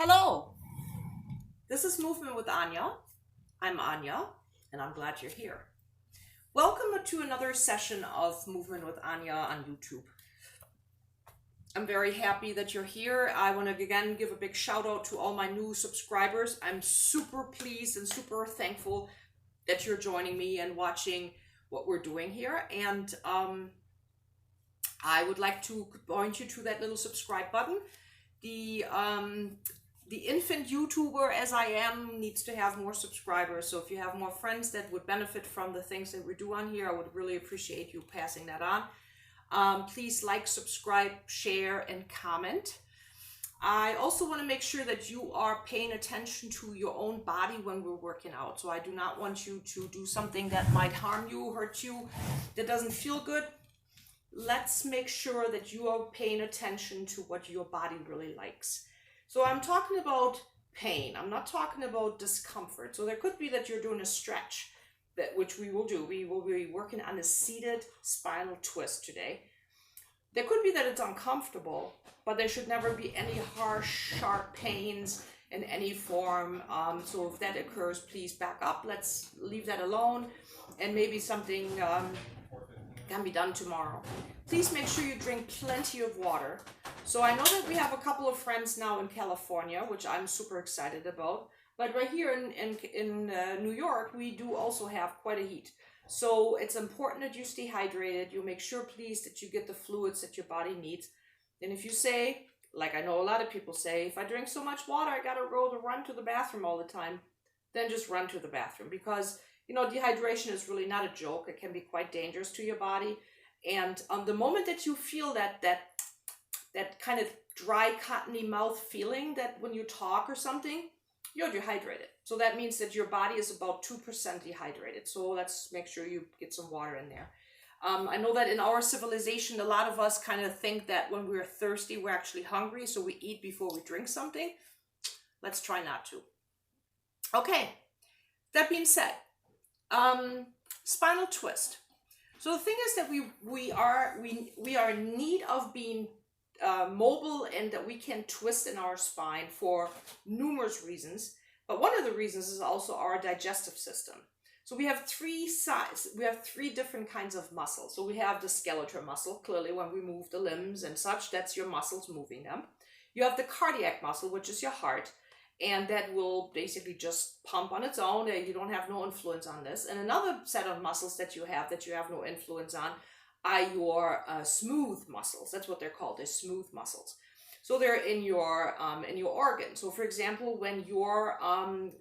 Hello, this is Movement with Anja. I'm Anja, and I'm glad you're here. Welcome to another session of Movement with Anja on YouTube. I'm very happy that you're here. I want to again give a big shout out to all my new subscribers. I'm super pleased and super thankful that you're joining me and watching what we're doing here. And I would like to point you to that little subscribe button. The infant YouTuber, as I am, needs to have more subscribers. So if you have more friends that would benefit from the things that we do on here, I would really appreciate you passing that on. Please like, subscribe, share, and comment. I also want to make sure that you are paying attention to your own body when we're working out. So I do not want you to do something that might harm you, hurt you, that doesn't feel good. Let's make sure that you are paying attention to what your body really likes. So I'm talking about pain. I'm not talking about discomfort. So there could be that you're doing a stretch, which we will do. We will be working on a seated spinal twist today. There could be that it's uncomfortable, but there should never be any harsh, sharp pains in any form. So if that occurs, please back up. Let's leave that alone, and maybe something can be done tomorrow. Please make sure you drink plenty of water. So I know that we have a couple of friends now in California, which I'm super excited about. But right here in New York, we do also have quite a heat. So it's important that you stay hydrated. You make sure, please, that you get the fluids that your body needs. And if you say, like I know a lot of people say, if I drink so much water, I gotta run to the bathroom all the time, then just run to the bathroom. Because, you know, dehydration is really not a joke. It can be quite dangerous to your body. And the moment that you feel that kind of dry, cottony mouth feeling that when you talk or something, you're dehydrated. So that means that your body is about 2% dehydrated. So let's make sure you get some water in there. I know that in our civilization, a lot of us kind of think that when we're thirsty, we're actually hungry. So we eat before we drink something. Let's try not to. Okay, that being said, spinal twist. So the thing is that we are in need of being mobile, and that we can twist in our spine for numerous reasons. But one of the reasons is also our digestive system. So we have three different kinds of muscles. So we have the skeletal muscle, clearly when we move the limbs and such, that's your muscles moving them. You have the cardiac muscle, which is your heart, and that will basically just pump on its own. You don't have no influence on this. And another set of muscles that you have no influence on are your smooth muscles. That's what they're called. They're smooth muscles. So they're in your organs. So for example, when you're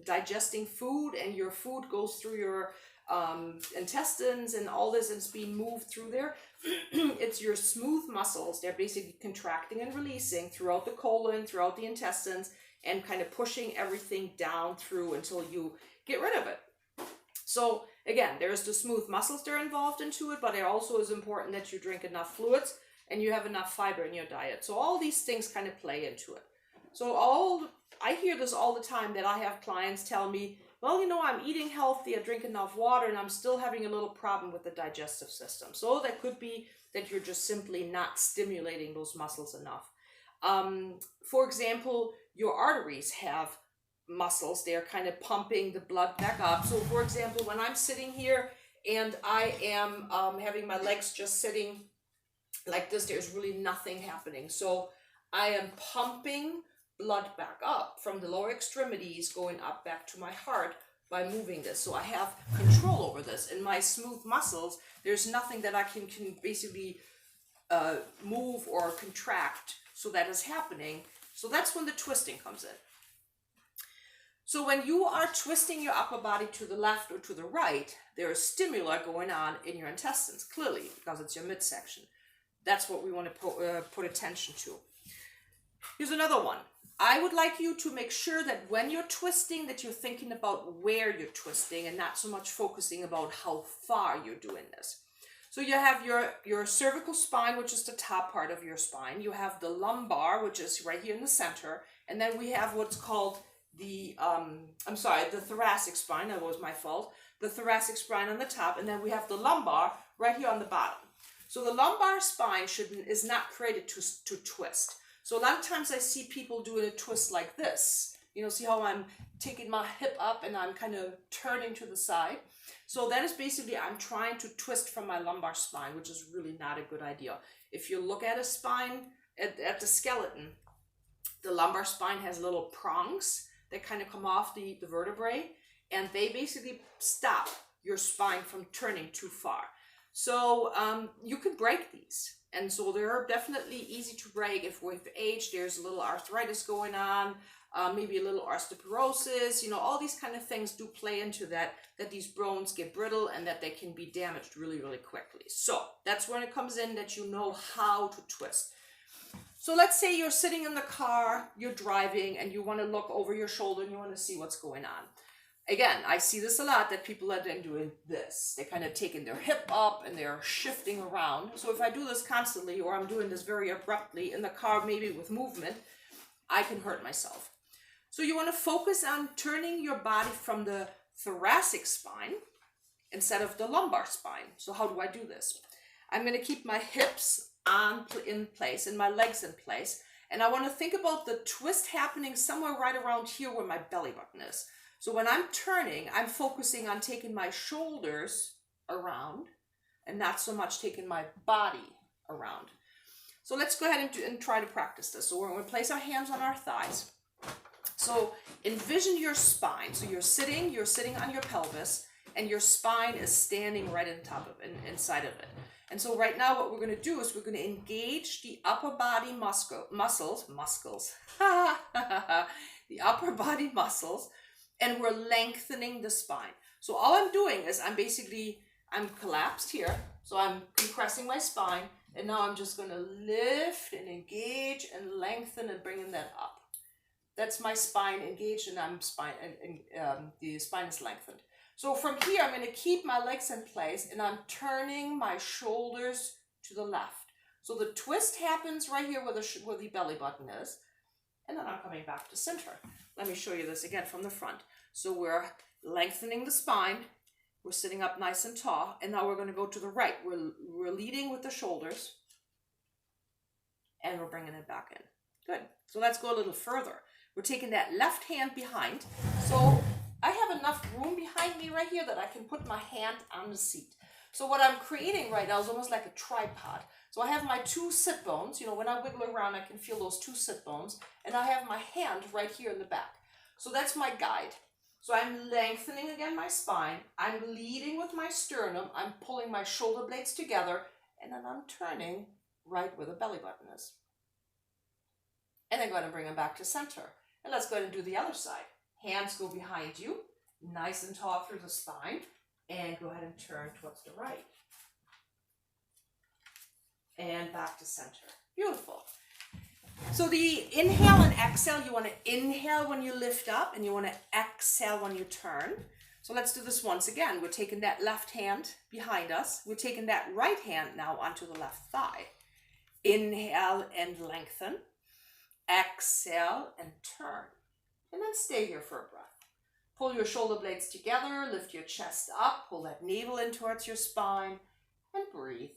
digesting food and your food goes through your intestines and all this, and it's being moved through there, it's your smooth muscles. They're basically contracting and releasing throughout the colon, throughout the intestines, and kind of pushing everything down through until you get rid of it. So again, there's the smooth muscles that are involved into it, but it also is important that you drink enough fluids and you have enough fiber in your diet. So all these things kind of play into it. So I hear this all the time, that I have clients tell me, well, you know, I'm eating healthy, I drink enough water, and I'm still having a little problem with the digestive system. So that could be that you're just simply not stimulating those muscles enough. For example, your arteries have muscles. They're kind of pumping the blood back up. So for example, when I'm sitting here and I am having my legs just sitting like this, there's really nothing happening. So I am pumping blood back up from the lower extremities going up back to my heart by moving this. So I have control over this. In my smooth muscles, there's nothing that I can basically move or contract. So that is happening. So that's when the twisting comes in. So when you are twisting your upper body to the left or to the right, there is stimuli going on in your intestines, clearly, because it's your midsection. That's what we want to put attention to. Here's another one. I would like you to make sure that when you're twisting, that you're thinking about where you're twisting and not so much focusing about how far you're doing this. So you have your cervical spine, which is the top part of your spine. You have the lumbar, which is right here in the center. And then we have what's called the thoracic spine. That was my fault. The thoracic spine on the top. And then we have the lumbar right here on the bottom. So the lumbar spine is not created to twist. So a lot of times I see people doing a twist like this. You know, see how I'm taking my hip up and I'm kind of turning to the side. So that is basically, I'm trying to twist from my lumbar spine, which is really not a good idea. If you look at a spine, at the skeleton, the lumbar spine has little prongs that kind of come off the vertebrae, and they basically stop your spine from turning too far. So you could break these. And so they're definitely easy to break if with age there's a little arthritis going on, maybe a little osteoporosis, you know, all these kind of things do play into that these bones get brittle and that they can be damaged really, really quickly. So that's when it comes in that you know how to twist. So let's say you're sitting in the car, you're driving, and you want to look over your shoulder and you want to see what's going on. Again, I see this a lot, that people are then doing this. They're kind of taking their hip up and they're shifting around. So if I do this constantly, or I'm doing this very abruptly in the car, maybe with movement, I can hurt myself. So you want to focus on turning your body from the thoracic spine instead of the lumbar spine. So how do I do this? I'm going to keep my hips in place and my legs in place. And I want to think about the twist happening somewhere right around here where my belly button is. So when I'm turning, I'm focusing on taking my shoulders around and not so much taking my body around. So let's go ahead and try to practice this. So we're going to place our hands on our thighs. So envision your spine. So you're sitting on your pelvis, and your spine is standing right on top of it, inside of it. And so right now what we're going to do is we're going to engage the upper body muscles, the upper body muscles, and we're lengthening the spine. So all I'm doing is I'm collapsed here. So I'm compressing my spine, and now I'm just going to lift and engage and lengthen and bringing that up. That's my spine engaged, and the spine is lengthened. So from here, I'm going to keep my legs in place, and I'm turning my shoulders to the left. So the twist happens right here where the belly button is, and then I'm coming back to center. Let me show you this again from the front. So we're lengthening the spine, we're sitting up nice and tall, and now we're going to go to the right. We're leading with the shoulders, and we're bringing it back in. Good. So let's go a little further. We're taking that left hand behind. So I have enough room behind me right here that I can put my hand on the seat. So what I'm creating right now is almost like a tripod. So I have my two sit bones. You know, when I wiggle around, I can feel those two sit bones. And I have my hand right here in the back. So that's my guide. So I'm lengthening again my spine. I'm leading with my sternum. I'm pulling my shoulder blades together. And then I'm turning right where the belly button is. And then go ahead and bring them back to center. And let's go ahead and do the other side. Hands go behind you, nice and tall through the spine, and go ahead and turn towards the right. And back to center. Beautiful. So the inhale and exhale, you want to inhale when you lift up, and you want to exhale when you turn. So let's do this once again. We're taking that left hand behind us. We're taking that right hand now onto the left thigh. Inhale and lengthen. Exhale and turn. And then stay here for a breath. Pull your shoulder blades together, lift your chest up, pull that navel in towards your spine, and breathe.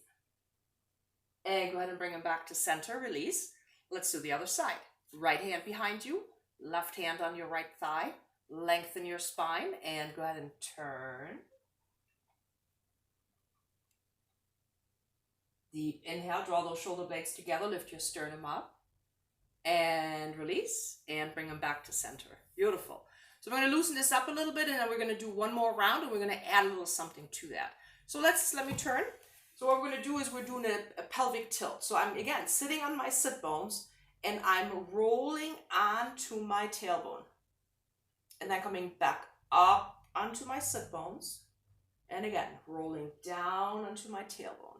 And go ahead and bring them back to center, release. Let's do the other side. Right hand behind you, left hand on your right thigh, lengthen your spine, and go ahead and turn. Deep inhale, draw those shoulder blades together, lift your sternum up. And release, and bring them back to center. Beautiful. So we're going to loosen this up a little bit, and then we're going to do one more round, and we're going to add a little something to that. So let me turn. So what we're going to do is we're doing a pelvic tilt. So I'm, again, sitting on my sit bones, and I'm rolling onto my tailbone. And then coming back up onto my sit bones, and again, rolling down onto my tailbone.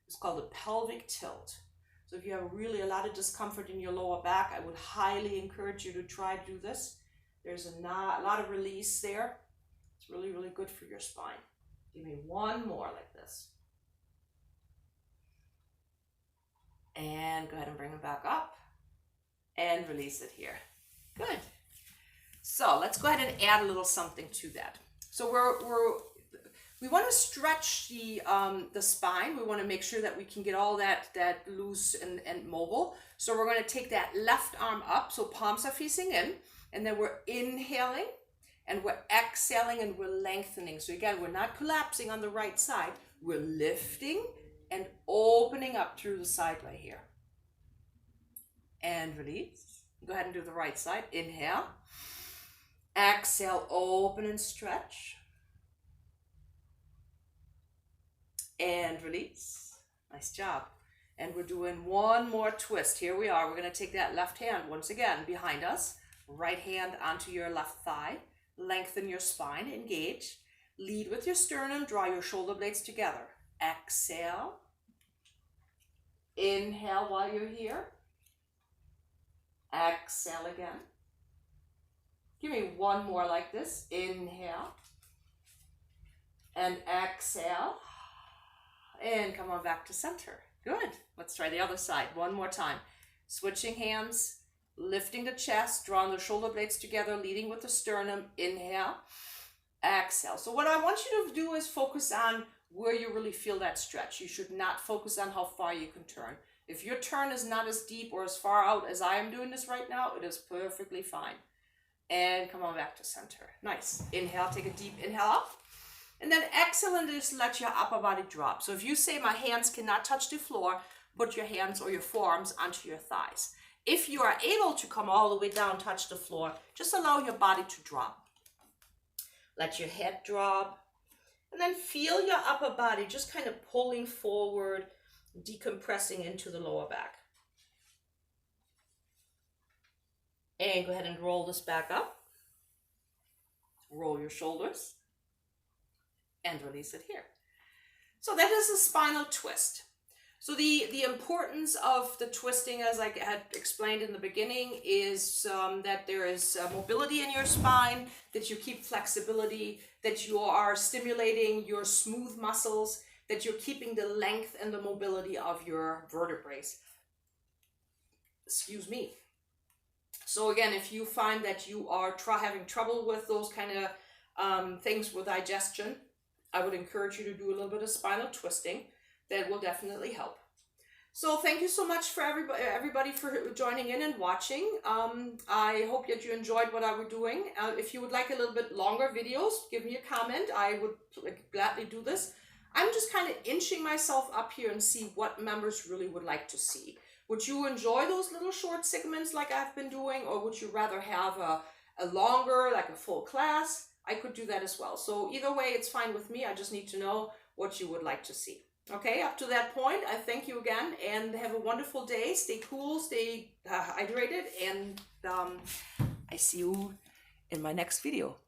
It's called a pelvic tilt. So if you have really a lot of discomfort in your lower back, I would highly encourage you to try to do this. There's a lot of release there. It's really, really good for your spine. Give me one more like this. And go ahead and bring it back up. And release it here. Good. So let's go ahead and add a little something to that. So We want to stretch the spine. We want to make sure that we can get all that loose and mobile. So we're going to take that left arm up, so palms are facing in, and then we're inhaling, and we're exhaling, and we're lengthening. So again, we're not collapsing on the right side. We're lifting and opening up through the side right here. And release. Go ahead and do the right side. Inhale. Exhale, open and stretch. And release. Nice job. And we're doing one more twist. Here we are. We're going to take that left hand once again behind us. Right hand onto your left thigh. Lengthen your spine. Engage. Lead with your sternum. Draw your shoulder blades together. Exhale. Inhale while you're here. Exhale again. Give me one more like this. Inhale. And exhale. And come on back to center. Good. Let's try the other side one more time. Switching hands, lifting the chest, drawing the shoulder blades together, leading with the sternum. Inhale, exhale. So what I want you to do is focus on where you really feel that stretch. You should not focus on how far you can turn. If your turn is not as deep or as far out as I am doing this right now, it is perfectly fine. And come on back to center. Nice. Inhale, take a deep inhale up. And then exhale and just let your upper body drop. So if you say my hands cannot touch the floor, put your hands or your forearms onto your thighs. If you are able to come all the way down, touch the floor, just allow your body to drop. Let your head drop. And then feel your upper body just kind of pulling forward, decompressing into the lower back. And go ahead and roll this back up. Roll your shoulders. And release it here. So that is a spinal twist. So the importance of the twisting, as I had explained in the beginning, is that there is mobility in your spine, that you keep flexibility, that you are stimulating your smooth muscles, that you're keeping the length and the mobility of your vertebrae. Excuse me. So again, if you find that you are having trouble with those kind of things with digestion, I would encourage you to do a little bit of spinal twisting. That will definitely help. So thank you so much for everybody for joining in and watching. I hope that you enjoyed what I was doing. If you would like a little bit longer videos, give me a comment. I would gladly do this. I'm just kind of inching myself up here and see what members really would like to see. Would you enjoy those little short segments like I've been doing, or would you rather have a longer, like a full class? I could do that as well. So either way, it's fine with me. I just need to know what you would like to see. Okay, up to that point, I thank you again and have a wonderful day. Stay cool, stay hydrated, and I see you in my next video.